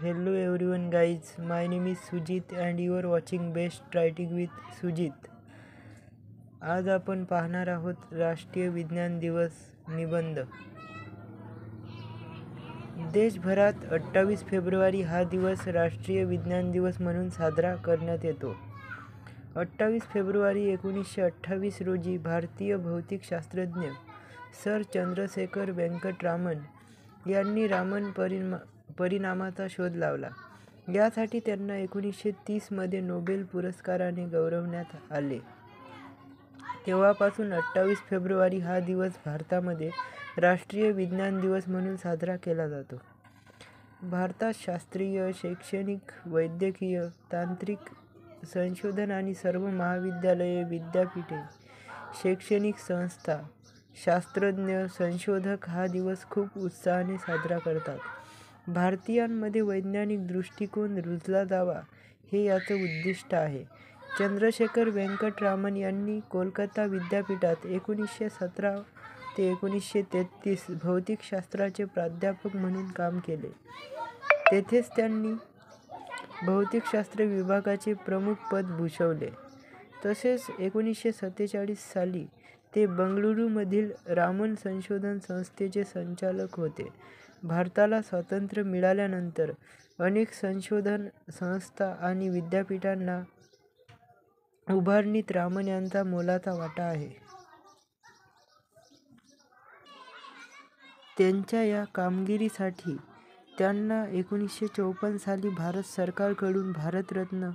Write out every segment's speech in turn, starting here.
Hello everyone guys, my name is Sujit and you are watching Best Writing with Sujit. आज आपण पाहणार आहोत राष्ट्रीय विज्ञान दिवस निबंध. देशभरात 28 फेब्रुवारी हा दिवस राष्ट्रीय विज्ञान दिवस म्हणून साजरा करण्यात येतो. 28 फेब्रुवारी 1928 रोजी भारतीय भौतिकशास्त्रज्ञ सर चंद्रशेखर वेंकट रामन यांनी रामन परिणामाचा शोध लावला. यासाठी त्यांना 1930 मध्ये नोबेल पुरस्काराने गौरवण्यात आले. तेव्हापासून 28 फेब्रुवारी हा दिवस भारतामध्ये राष्ट्रीय विज्ञान दिवस म्हणून साजरा केला जातो. भारतात शास्त्रीय, शैक्षणिक, वैद्यकीय, तांत्रिक संशोधन आणि सर्व महाविद्यालये, विद्यापीठे, शैक्षणिक संस्था, शास्त्रज्ञ, संशोधक हा दिवस खूप उत्साहाने साजरा करतात. भारतीयांमध्ये वैज्ञानिक दृष्टिकोन रुजला जावा हे याचं उद्दिष्ट आहे. चंद्रशेखर वेंकट रामन यांनी कोलकाता विद्यापीठात 1917 ते 1933 भौतिकशास्त्राचे प्राध्यापक म्हणून काम केले. तेथेच त्यांनी भौतिकशास्त्र विभागाचे प्रमुख पद भूषवले. तसेच 1947 साली ते बंगळुरूमधील रामन संशोधन संस्थेचे संचालक होते. भारताला स्वातंत्र्य मिळाल्यानंतर अनेक संशोधन संस्था आणि विद्यापीठांना उभारणीत रामन यांचा मोलाचा वाटा आहे. त्यांच्या या कामगिरीसाठी त्यांना 1954 साली भारत सरकारकडून भारतरत्न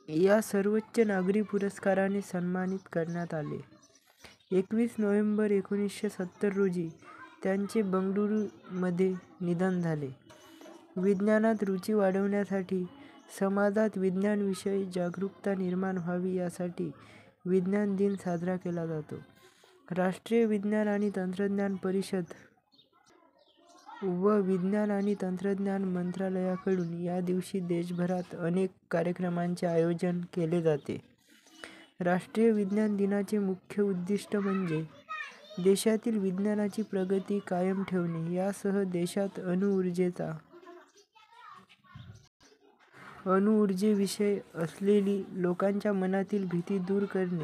या सर्वोच्च नागरी पुरस्काराने सन्मानित करण्यात आले. 21 नोव्हेंबर 1970 रोजी त्यांचे बंगळुरूमध्ये निधन झाले. विज्ञानात रुची वाढवण्यासाठी समाजात विज्ञानविषयी जागरूकता निर्माण व्हावी यासाठी विज्ञान दिन साजरा केला जातो. राष्ट्रीय विज्ञान आणि तंत्रज्ञान परिषद व विज्ञान आणि तंत्रज्ञान मंत्रालयाकडून या दिवशी देशभरात अनेक कार्यक्रमांचे आयोजन केले जाते. राष्ट्रीय विज्ञान दिनाचे मुख्य उद्दिष्ट म्हणजे देशातील विज्ञानाची प्रगती कायम ठेवणे, यासह देशात अणुऊर्जेविषयी असलेली लोकांच्या मनातील भीती दूर करणे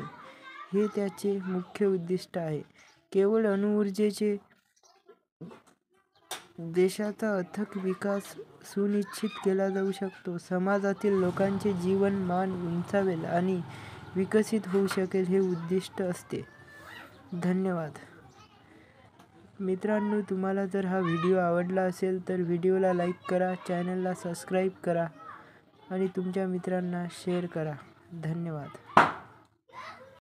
हे त्याचे मुख्य उद्दिष्ट आहे. केवळ अणुऊर्जेने देशाचा अथक विकास सुनिश्चित केला जाऊ शकतो. समाजातील लोकांचे जीवनमान उंचावेल आणि विकसित होऊ शकेल हे उद्दिष्ट असते. धन्यवाद. मित्रांनो, तुम्हाला जर हा व्हिडिओ आवडला असेल तर व्हिडिओला लाईक करा, चॅनलला सबस्क्राईब करा आणि तुमच्या मित्रांना शेअर करा. धन्यवाद.